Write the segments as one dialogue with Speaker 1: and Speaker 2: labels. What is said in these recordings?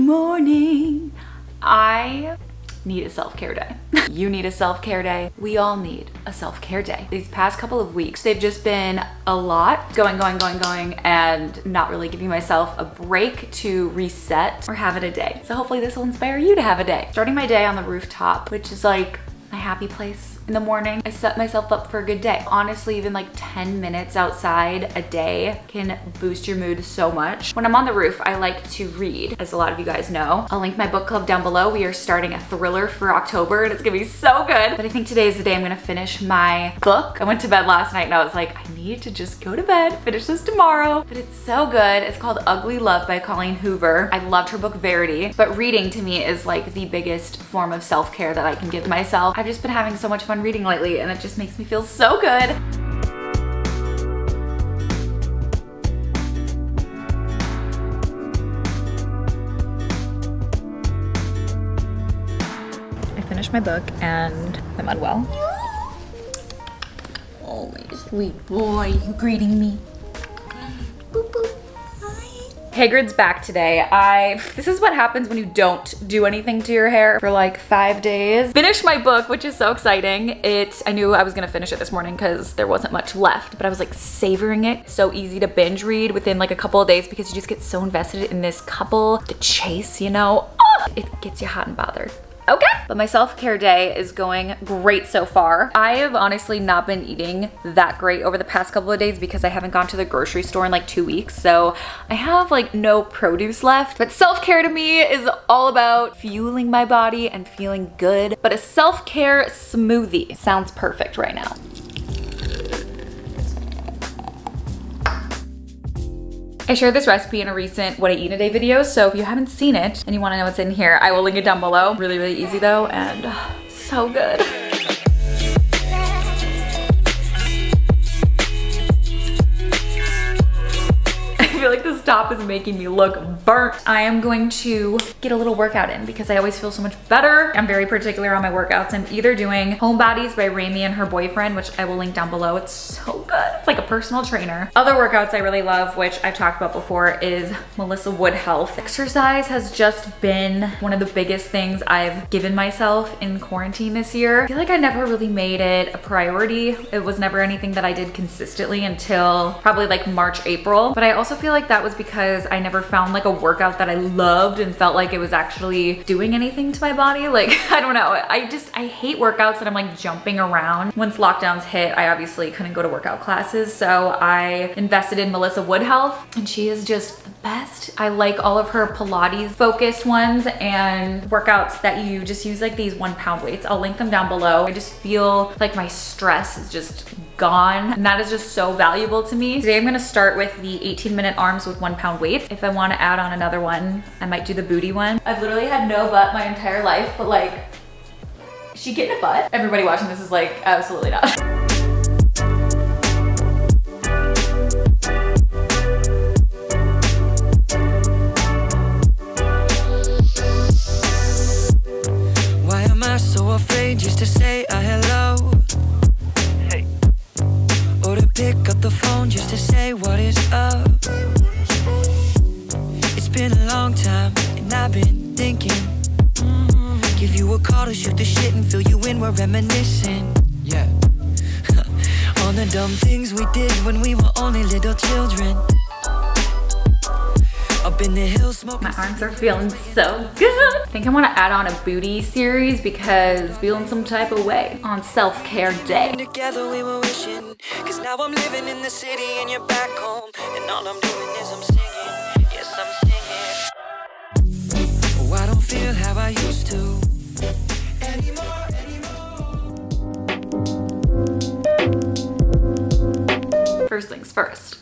Speaker 1: morning. I need a self-care day. You need a self-care day. We all need a self-care day. These past couple of weeks, they've just been a lot going, and not really giving myself a break to reset or have it a day. So hopefully this will inspire you to have a day. Starting my day on the rooftop, which is like my happy place. In the morning, I set myself up for a good day. Honestly, even like 10 minutes outside a day can boost your mood so much. When I'm on the roof, I like to read, as a lot of you guys know. I'll link my book club down below. We are starting a thriller for October and it's gonna be so good. But I think today is the day I'm gonna finish my book. I went to bed last night and I was like, I need to just go to bed, finish this tomorrow. But it's so good. It's called Ugly Love by Colleen Hoover. I loved her book Verity, but reading to me is like the biggest form of self-care that I can give myself. I've just been having so much fun reading lately and it just makes me feel so good. I finished my book and I'm unwell. Oh, my sweet boy, you greeting me. Boop, boop. Hagrid's back today. This is what happens when you don't do anything to your hair for like 5 days. Finished my book, which is so exciting. I knew I was gonna finish it this morning because there wasn't much left, but I was like savoring it. So easy to binge read within like a couple of days because you just get so invested in this couple, the chase, you know? Oh, it gets you hot and bothered. Okay, but my self-care day is going great so far. I have honestly not been eating that great over the past couple of days because I haven't gone to the grocery store in like 2 weeks. So I have like no produce left, but self-care to me is all about fueling my body and feeling good. But a self-care smoothie sounds perfect right now. I shared this recipe in a recent What I Eat in a Day video, so if you haven't seen it and you wanna know what's in here, I will link it down below. Really, really easy though, and so good. I feel like this top is making me look burnt. I am going to get a little workout in because I always feel so much better. I'm very particular on my workouts. I'm either doing Homebodies by Rami and her boyfriend, which I will link down below. It's so good. It's like a personal trainer. Other workouts I really love, which I've talked about before, is Melissa Wood Health. Exercise has just been one of the biggest things I've given myself in quarantine this year. I feel like I never really made it a priority. It was never anything that I did consistently until probably like March, April. But I also feel like that was because I never found like a workout that I loved and felt like it was actually doing anything to my body. Like, I don't know. I hate workouts that I'm like jumping around. Once lockdowns hit, I obviously couldn't go to workout classes. So I invested in Melissa Wood Health and she is just the best. I like all of her Pilates focused ones and workouts that you just use like these 1 pound weights. I'll link them down below. I just feel like my stress is just gone and that is just so valuable to me. Today I'm gonna start with the 18-minute arms with 1 pound weights. If I want to add on another one, I might do the booty one. I've literally had no butt my entire life, but like, is she getting a butt? Everybody watching this is like, absolutely not.
Speaker 2: Why am I so afraid just to say a hello? Hey. Or to pick up the phone just to say what is up? It's been a long time and I've been thinking, give you a call to shoot the shit and fill you in, we're reminiscing. Yeah. On the dumb things we did when we were only little children. Up in the hills smoking.
Speaker 1: My arms are feeling so good. I think I want to add on a booty series because feeling some type of way on self-care day.
Speaker 2: Together we were wishing, cause now I'm living in the city and you're back home, and all I'm doing is I'm singing. Yes, I'm singing. Oh, I don't feel how I used to anymore.
Speaker 1: First things first.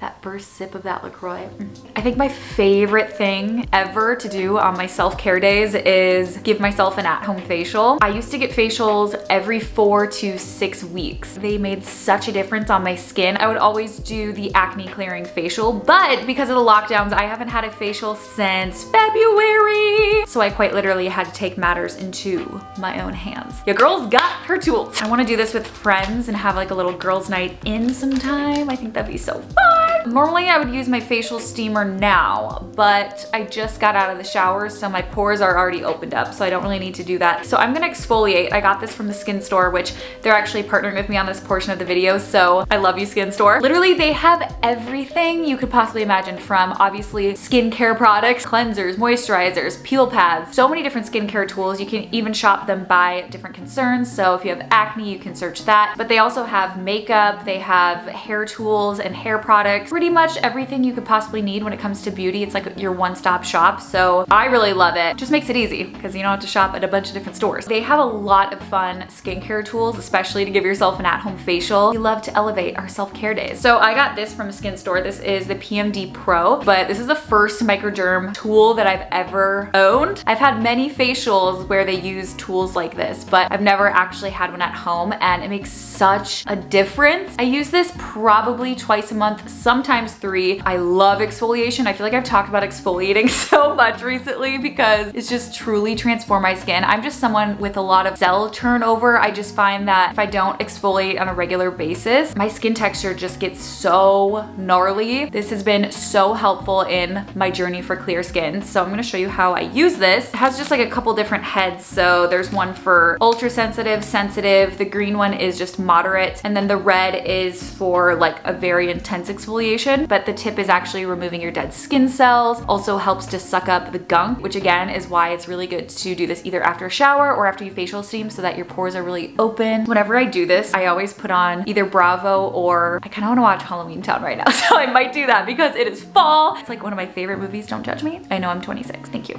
Speaker 1: That first sip of that LaCroix. I think my favorite thing ever to do on my self-care days is give myself an at-home facial. I used to get facials every 4 to 6 weeks. They made such a difference on my skin. I would always do the acne clearing facial, but because of the lockdowns, I haven't had a facial since February. So I quite literally had to take matters into my own hands. Your girl's got her tools. I wanna do this with friends and have like a little girls' night in sometime. I think that'd be so fun. Normally I would use my facial steamer now, but I just got out of the shower, so my pores are already opened up, so I don't really need to do that. So I'm gonna exfoliate. I got this from the Skin Store, which they're actually partnering with me on this portion of the video, so I love you, Skin Store. Literally, they have everything you could possibly imagine, from obviously skincare products, cleansers, moisturizers, peel pads, so many different skincare tools. You can even shop them by different concerns. So if you have acne, you can search that. But they also have makeup, they have hair tools and hair products, pretty much everything you could possibly need when it comes to beauty. It's like your one-stop shop. So I really love it. Just makes it easy because you don't have to shop at a bunch of different stores. They have a lot of fun skincare tools, especially to give yourself an at-home facial. We love to elevate our self-care days. So I got this from a Skin Store. This is the PMD Pro, but this is the first microderm tool that I've ever owned. I've had many facials where they use tools like this, but I've never actually had one at home, and it makes such a difference. I use this probably twice a month, sometimes 3. I love exfoliation. I feel like I've talked about exfoliating so much recently because it's just truly transformed my skin. I'm just someone with a lot of cell turnover. I just find that if I don't exfoliate on a regular basis, my skin texture just gets so gnarly. This has been so helpful in my journey for clear skin. So I'm gonna show you how I use this. It has just like a couple different heads. So there's one for ultra sensitive, sensitive. The green one is just moderate. And then the red is for like a very intense exfoliation. But the tip is actually removing your dead skin cells. Also helps to suck up the gunk, which again is why it's really good to do this either after a shower or after you facial steam so that your pores are really open. Whenever I do this, I always put on either Bravo or I kind of want to watch Halloween Town right now. So I might do that because it is fall. It's like one of my favorite movies. Don't judge me. I know I'm 26. Thank you.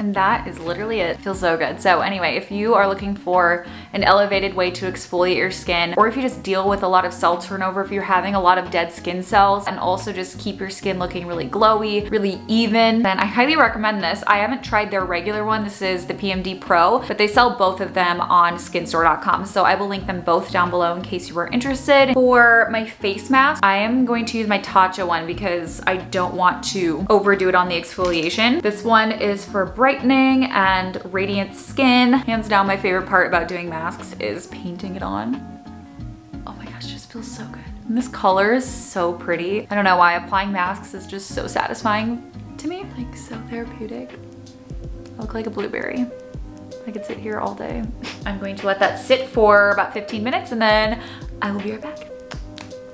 Speaker 1: And that is literally it. It feels so good. So anyway, if you are looking for an elevated way to exfoliate your skin, or if you just deal with a lot of cell turnover, if you're having a lot of dead skin cells, and also just keep your skin looking really glowy, really even, then I highly recommend this. I haven't tried their regular one. This is the PMD Pro, but they sell both of them on skinstore.com. So I will link them both down below in case you are interested. For my face mask, I am going to use my TATCHA one because I don't want to overdo it on the exfoliation. This one is for brightening and radiant skin. Hands down, my favorite part about doing masks is painting it on. Oh my gosh, it just feels so good. And this color is so pretty. I don't know why applying masks is just so satisfying to me. Like so therapeutic. I look like a blueberry. I could sit here all day. I'm going to let that sit for about 15 minutes and then I will be right back.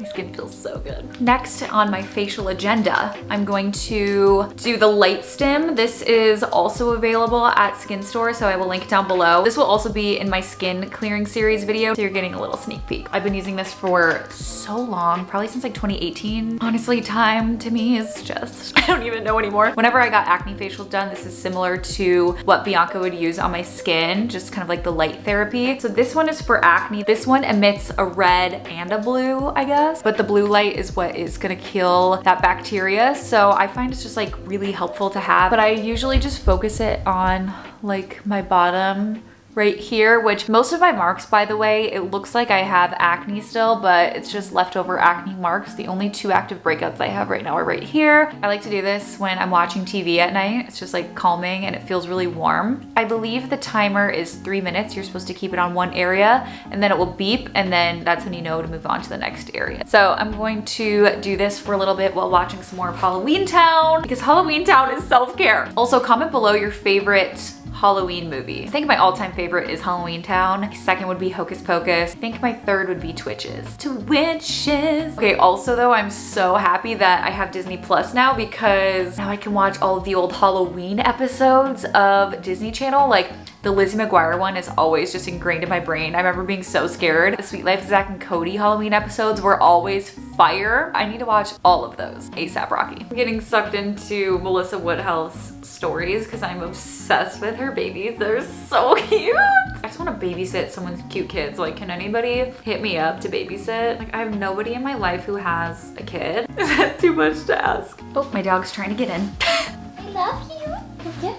Speaker 1: My skin feels so good. Next on my facial agenda, I'm going to do the light stim. This is also available at Skin Store, so I will link it down below. This will also be in my skin clearing series video, so you're getting a little sneak peek. I've been using this for so long, probably since like 2018. Honestly, time to me is just, I don't even know anymore. Whenever I got acne facials done, this is similar to what Bianca would use on my skin, just kind of like the light therapy. So this one is for acne. This one emits a red and a blue, I guess. But the blue light is what is gonna kill that bacteria. So I find it's just like really helpful to have, but I usually just focus it on like my bottom right here, which most of my marks, by the way, it looks like I have acne still, but it's just leftover acne marks. The only 2 active breakouts I have right now are right here. I like to do this when I'm watching TV at night. It's just like calming and it feels really warm. I believe the timer is 3 minutes. You're supposed to keep it on one area and then it will beep, and then that's when you know to move on to the next area. So I'm going to do this for a little bit while watching some more of Halloween Town, because Halloween Town is self-care. Also, comment below your favorite Halloween movie. I think my all-time favorite is Halloween Town. My second would be Hocus Pocus. I think my third would be Twitches. Twitches. Okay, also though, I'm so happy that I have Disney Plus now, because now I can watch all of the old Halloween episodes of Disney Channel. Like the Lizzie McGuire one is always just ingrained in my brain. I remember being so scared. The Sweet Life of Zack and Cody Halloween episodes were always fire. I need to watch all of those. ASAP Rocky. I'm getting sucked into Melissa Woodhouse's stories because I'm obsessed with her babies. They're so cute. I just want to babysit someone's cute kids. Like, can anybody hit me up to babysit? Like, I have nobody in my life who has a kid. Is that too much to ask? Oh, my dog's trying to get in. I love you. Okay.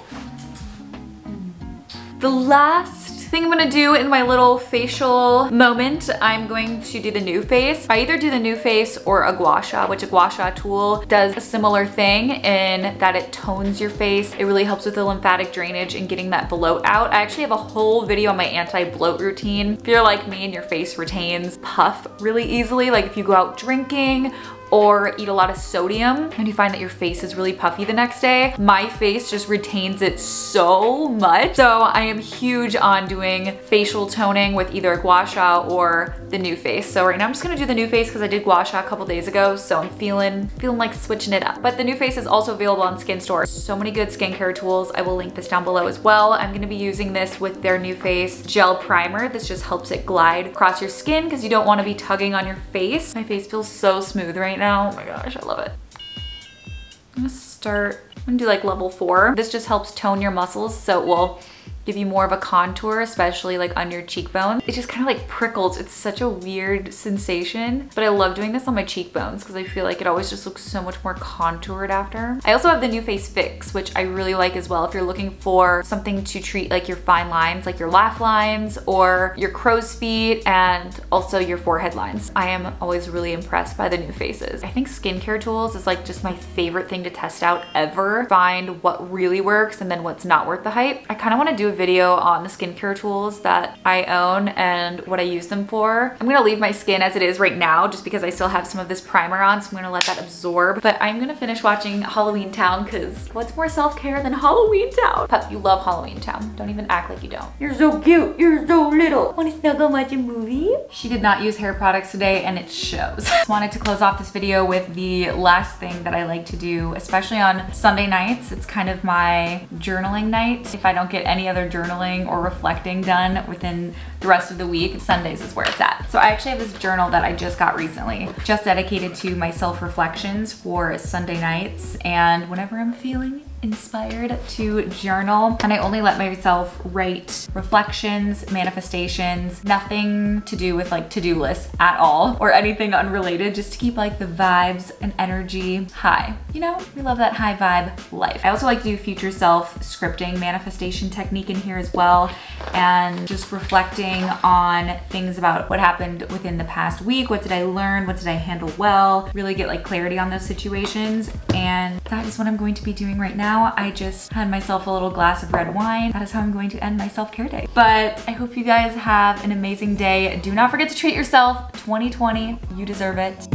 Speaker 1: The last thing I'm gonna do in my little facial moment, I'm going to do the NUFACE. I either do the NUFACE or a gua sha, which a gua sha tool does a similar thing in that it tones your face. It really helps with the lymphatic drainage and getting that bloat out. I actually have a whole video on my anti-bloat routine. If you're like me and your face retains puff really easily, like if you go out drinking or eat a lot of sodium and you find that your face is really puffy the next day, my face just retains it so much. So I am huge on doing facial toning with either a gua sha or the NUFACE. So right now I'm just gonna do the NUFACE because I did gua sha a couple days ago, so I'm feeling like switching it up. But the NUFACE is also available on Skin Store. So many good skincare tools. I will link this down below as well. I'm gonna be using this with their NUFACE gel primer. This just helps it glide across your skin because you don't want to be tugging on your face. My face feels so smooth right now. Oh my gosh, I love it. I'm gonna do like level 4. This just helps tone your muscles, so it will give you more of a contour, especially like under your cheekbones. It just kind of like prickles. It's such a weird sensation, but I love doing this on my cheekbones because I feel like it always just looks so much more contoured after. I also have the NUFACE Fix, which I really like as well if you're looking for something to treat like your fine lines, like your laugh lines or your crow's feet and also your forehead lines. I am always really impressed by the NUFACEs. I think skincare tools is like just my favorite thing to test out ever. Find what really works and then what's not worth the hype. I kind of want to do a video on the skincare tools that I own and what I use them for. I'm gonna leave my skin as it is right now just because I still have some of this primer on, so I'm gonna let that absorb. But I'm gonna finish watching Halloween Town because what's more self-care than Halloween Town? Pup, you love Halloween Town. Don't even act like you don't. You're so cute. You're so little. Wanna snuggle watch a movie? She did not use hair products today and it shows. Just wanted to close off this video with the last thing that I like to do, especially on Sunday nights. It's kind of my journaling night. If I don't get any other journaling or reflecting done within the rest of the week, Sundays is where it's at. So I actually have this journal that I just got recently, just dedicated to my self-reflections for Sunday nights and whenever I'm feeling inspired to journal. And I only let myself write reflections, manifestations, nothing to do with like to-do lists at all or anything unrelated, just to keep like the vibes and energy high. You know, we love that high vibe life. I also like to do future self scripting manifestation technique in here as well, and just reflecting on things about what happened within the past week. What did I learn? What did I handle well? Really get like clarity on those situations. And that is what I'm going to be doing right now. I just had myself a little glass of red wine. That is how I'm going to end my self-care day. But I hope you guys have an amazing day. Do not forget to treat yourself. 2020, you deserve it.